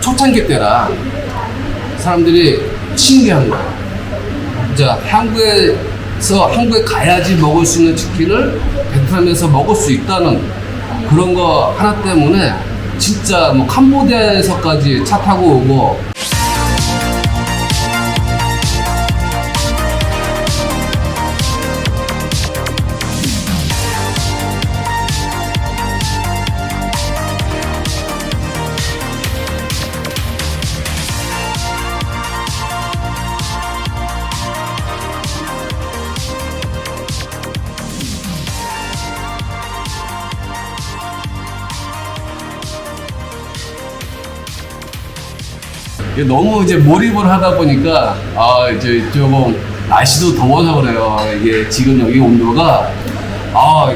초창기 때라 사람들이 신기한 거야. 자, 한국에 가야지 먹을 수 있는 치킨을 베트남에서 먹을 수 있다는 그런 거 하나 때문에 진짜 뭐 캄보디아에서까지 차 타고 오고. 너무 이제 몰입을 하다 보니까 이제 조금 날씨도 더워서 그래요. 이게 지금 여기 온도가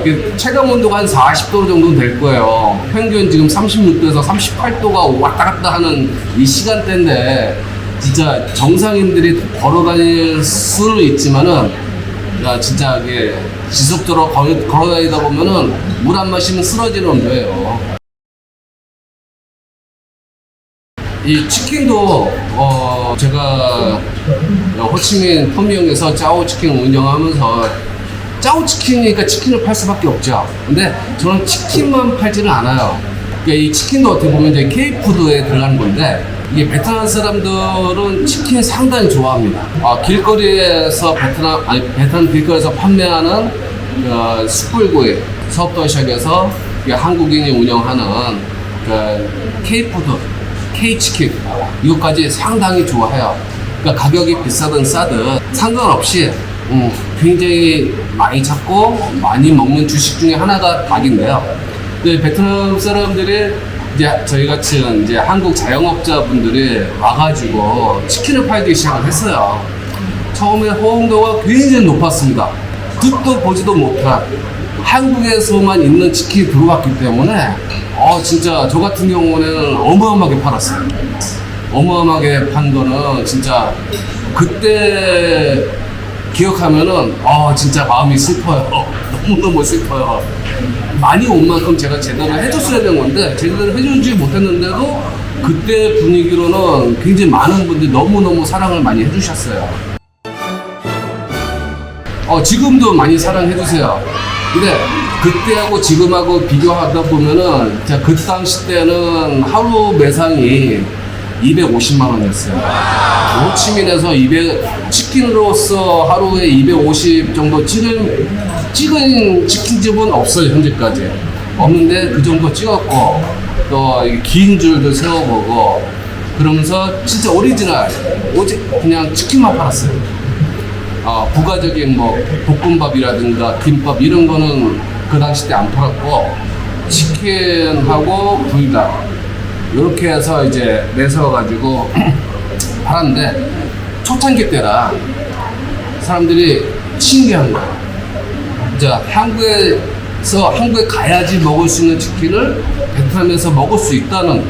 이게 체감 온도가 한 40도 정도 될 거예요. 평균 지금 36도에서 38도가 왔다 갔다 하는 이 시간대인데 진짜 정상인들이 걸어 다닐 수는 있지만은 진짜 이게 지속적으로 걸어 다니다 보면은 물 안 마시면 쓰러지는 온도예요. 이 치킨도 제가 호치민 터미용에서 짜오치킨 운영하면서 짜오치킨이니까 치킨을 팔 수밖에 없죠. 근데 저는 치킨만 팔지는 않아요. 그러니까 이 치킨도 어떻게 보면 이제 K푸드에 들어가는 건데 이게 베트남 사람들은 치킨 상당히 좋아합니다. 길거리에서 베트남 길거리에서 판매하는 숯불구이 서브도시락에서 한국인이 운영하는 K푸드 K치킨 이것까지 상당히 좋아해요. 그러니까 가격이 비싸든 싸든 상관없이 굉장히 많이 찾고 많이 먹는 주식 중에 하나가 닭인데요. 근데 베트남 사람들이 이제 저희 같이 이제 한국 자영업자분들이 와가지고 치킨을 팔기 시작을 했어요. 처음에 호응도가 굉장히 높았습니다. 듣도 보지도 못한 한국에서만 있는 치킨이 들어왔기 때문에 진짜 저 같은 경우는 어마어마하게 팔았어요. 어마어마하게 판 거는 진짜 그때 기억하면은 진짜 마음이 슬퍼요. 너무너무 슬퍼요. 많이 온 만큼 제가 제대로 해줬어야 되는 건데 제대로 해주지 못했는데도 그때 분위기로는 굉장히 많은 분들이 너무너무 사랑을 많이 해주셨어요. 지금도 많이 사랑해주세요. 근데 그때하고 지금하고 비교하다 보면은 그 당시 때는 하루 매상이 250만 원이었어요. 호치민에서 치킨으로서 하루에 250 정도 찍은 치킨집은 없어요, 현재까지. 없는데 그 정도 찍었고, 또 긴 줄도 세워보고, 그러면서 진짜 오리지널, 오직 그냥 치킨만 팔았어요. 부가적인 뭐 볶음밥이라든가 김밥 이런 거는 그 당시 때 안 팔았고, 치킨하고 불닭 이렇게 해서 이제 내서가지고 팔았는데 초창기 때라 사람들이 신기한 거야. 자, 한국에 가야지 먹을 수 있는 치킨을 베트남에서 먹을 수 있다는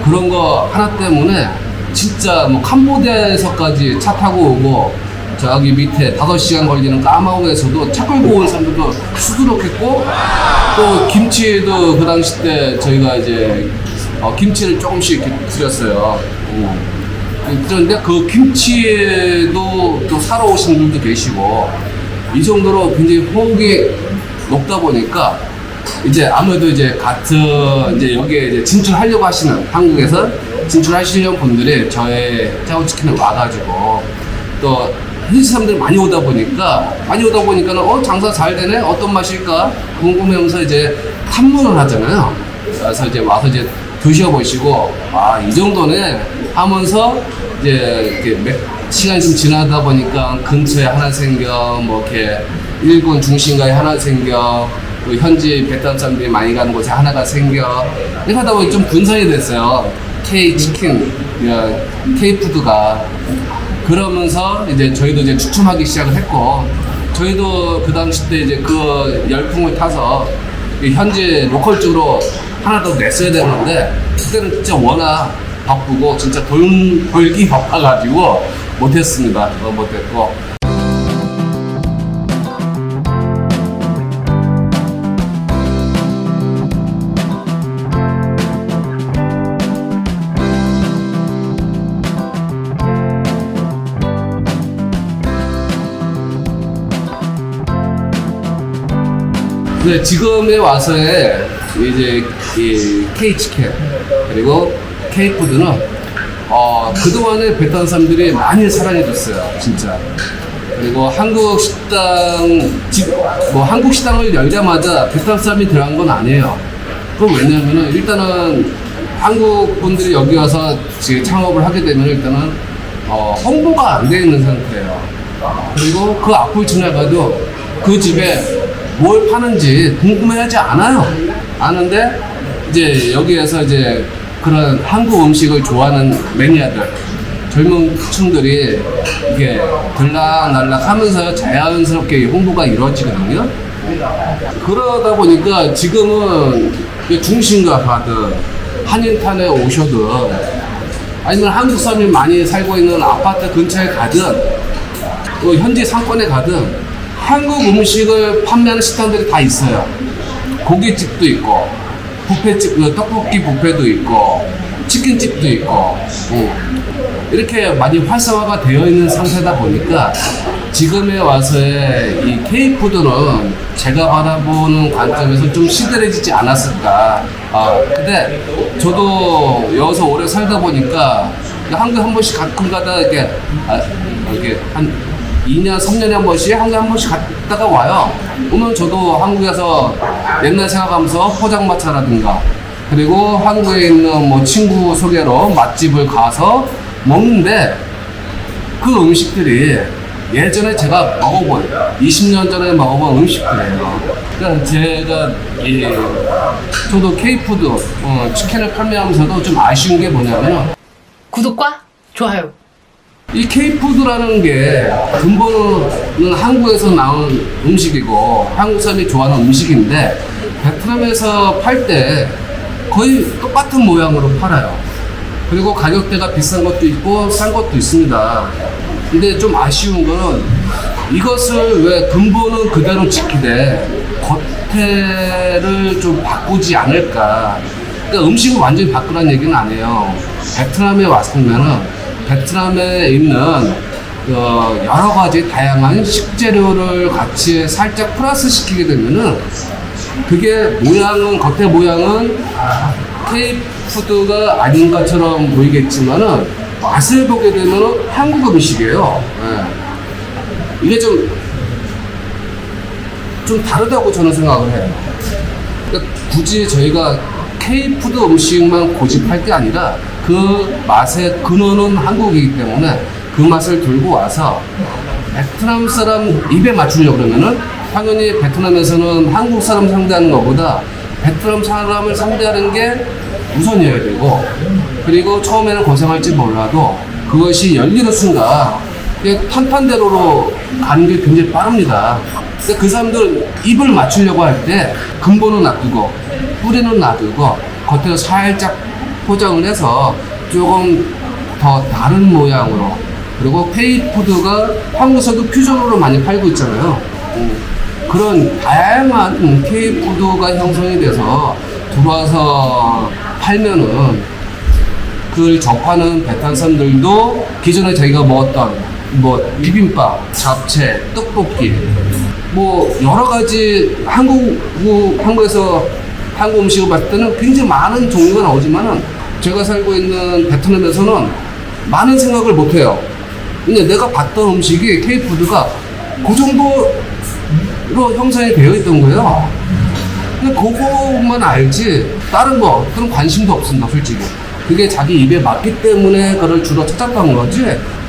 그런 거 하나 때문에 진짜 뭐 캄보디아에서까지 차 타고 오고 저기 밑에 5시간 걸리는 까마웅에서도 차 끌고 온 사람들도 수두룩했고 또 김치도 그 당시 때 저희가 이제 김치를 조금씩 이렇게 드렸어요. 그런데 그 김치도 또 사러 오신 분들도 계시고 이 정도로 굉장히 호응이 높다 보니까 이제 아무래도 이제 같은 이제 여기에 이제 진출하려고 하시는 한국에서 진출하시려는 분들이 저의 짜오치킨을 와가지고 또 현지 사람들이 많이 오다 보니까는 장사 잘 되네? 어떤 맛일까? 궁금해하면서 이제 탐문을 하잖아요. 그래서 이제 와서 이제 드셔보시고 이 정도네 하면서 이제 이렇게 시간이 좀 지나다 보니까 근처에 하나 생겨 뭐 이렇게 일본 중심가에 하나 생겨 또 현지 베트남 사람들이 많이 가는 곳에 하나가 생겨 이렇게 하다 보니 좀 분산이 됐어요. K치킨, K푸드가. 그러면서 이제 저희도 이제 추첨하기 시작을 했고, 저희도 그 당시 때 이제 그 열풍을 타서 현지 로컬 쪽으로 하나 더 냈어야 되는데, 그때는 진짜 워낙 바쁘고, 진짜 돈 벌기 바빠가지고 못했습니다. 못했고. 근데 지금에 와서의 이제 이 K치킨 그리고 K푸드는 그동안에 베트남 사람들이 많이 사랑해줬어요, 진짜. 그리고 한국 식당을 열자마자 베트남 사람이 들어간 건 아니에요. 그럼 왜냐면은 일단은 한국 분들이 여기 와서 지금 창업을 하게 되면 일단은 홍보가 안 되어 있는 상태예요. 그리고 그 앞을 지나가도 그 집에 뭘 파는지 궁금해하지 않아요. 아는데 이제 여기에서 이제 그런 한국 음식을 좋아하는 매니아들, 젊은 층들이 이게 들락날락 하면서 자연스럽게 홍보가 이루어지거든요. 그러다 보니까 지금은 중심가 가든 한인타운에 오셔든 아니면 한국 사람이 많이 살고 있는 아파트 근처에 가든 또 현지 상권에 가든 한국 음식을 판매하는 식당들이 다 있어요. 고깃집도 있고 뷔페집, 떡볶이 뷔페도 있고 치킨집도 있고 이렇게 많이 활성화가 되어 있는 상태다 보니까 지금에 와서의 이 K푸드는 제가 바라보는 관점에서 좀 시들해지지 않았을까. 근데 저도 여기서 오래 살다 보니까 한국에 한 번씩 가끔 가다 이렇게 한 2년, 3년에 한 번씩 한국에 한 번씩 갔다가 와요. 그러면 저도 한국에서 옛날 생각하면서 포장마차라든가 그리고 한국에 있는 뭐 친구 소개로 맛집을 가서 먹는데 그 음식들이 예전에 제가 먹어본 20년 전에 먹어본 음식들이에요. 그러니까 제가 저도 K푸드 치킨을 판매하면서도 좀 아쉬운 게 뭐냐면은 구독과 좋아요. 이 K푸드라는 게 근본은 한국에서 나온 음식이고 한국 사람이 좋아하는 음식인데 베트남에서 팔 때 거의 똑같은 모양으로 팔아요. 그리고 가격대가 비싼 것도 있고 싼 것도 있습니다. 근데 좀 아쉬운 거는 이것을 왜 근본은 그대로 지키되 겉에를 좀 바꾸지 않을까. 그러니까 음식을 완전히 바꾸라는 얘기는 아니에요. 베트남에 왔으면은 베트남에 있는 여러 가지 다양한 식재료를 같이 살짝 플러스 시키게 되면은 그게 겉의 모양은 K푸드가 아닌 것처럼 보이겠지만은 맛을 보게 되면은 한국 음식이에요. 네. 이게 좀 다르다고 저는 생각을 해요. 그러니까 굳이 저희가 K푸드 음식만 고집할 게 아니라 그 맛의 근원은 한국이기 때문에 그 맛을 들고 와서 베트남 사람 입에 맞추려고 그러면은 당연히 베트남에서는 한국 사람 상대하는 것보다 베트남 사람을 상대하는 게 우선이어야 되고 그리고 처음에는 고생할지 몰라도 그것이 열리는 순간 탄탄대로로 가는 게 굉장히 빠릅니다. 근데 그 사람들 입을 맞추려고 할 때 근본은 놔두고 뿌리는 놔두고 겉에서 살짝 포장을 해서 조금 더 다른 모양으로 그리고 K푸드가 한국에서도 퓨전으로 많이 팔고 있잖아요. 그런 다양한 K푸드가 형성이 돼서 들어와서 팔면은 그걸 접하는 베트남 사람들도 기존에 자기가 먹었던 비빔밥, 잡채, 떡볶이 여러 가지 한국에서 한국 음식을 봤을 때는 굉장히 많은 종류가 나오지만은 제가 살고 있는 베트남에서는 많은 생각을 못 해요. 근데 내가 봤던 음식이 K푸드가 그 정도로 형성이 되어 있던 거예요. 근데 그거만 알지 다른 거 그런 관심도 없습니다, 솔직히. 그게 자기 입에 맞기 때문에 그걸 주로 찾았던 거지.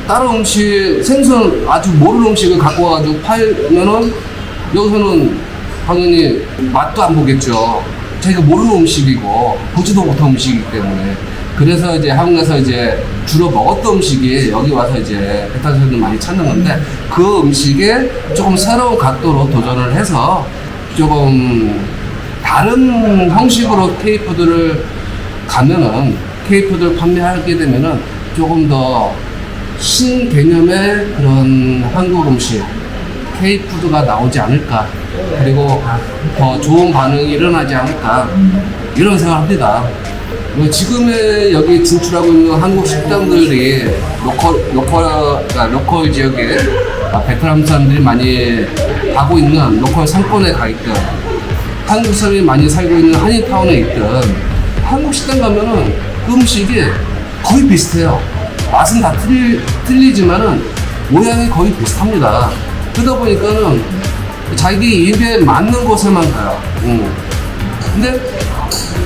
다른 음식, 생선 아주 모르는 음식을 갖고 와가지고 팔면은 여기서는 당연히 맛도 안 보겠죠. 자기가 모르는 음식이고 보지도 못한 음식이기 때문에. 그래서 이제 한국에서 이제 주로 먹었던 음식이 여기 와서 이제 베트남 사람들 많이 찾는 건데 그 음식에 조금 새로운 각도로 도전을 해서 조금 다른 형식으로 K푸드를 가면은 K푸드를 판매하게 되면은 조금 더 신개념의 그런 한국 음식 K푸드가 나오지 않을까 그리고 더 좋은 반응이 일어나지 않을까 이런 생각합니다. 지금의 여기 진출하고 있는 한국 식당들이 로컬 지역에 베트남 사람들이 많이 가고 있는 로컬 상권에 가 있던 한국 사람이 많이 살고 있는 한인타운에 있든 한국 식당 가면은 그 음식이 거의 비슷해요. 맛은 다 틀리지만은 모양이 거의 비슷합니다. 그러다 보니까는 자기 입에 맞는 곳에만 가요. 근데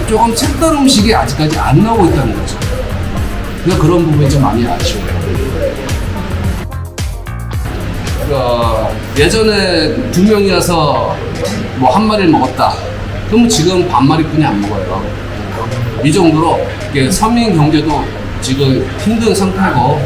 조금 색다른 음식이 아직까지 안 나오고 있다는 거죠. 그러니까 그런 부분이 좀 많이 아쉬워요. 예전에 2명이어서 뭐 한 마리를 먹었다. 그러면 지금 반 마리뿐이 안 먹어요. 이 정도로 이게 서민 경제도 지금 힘든 상태고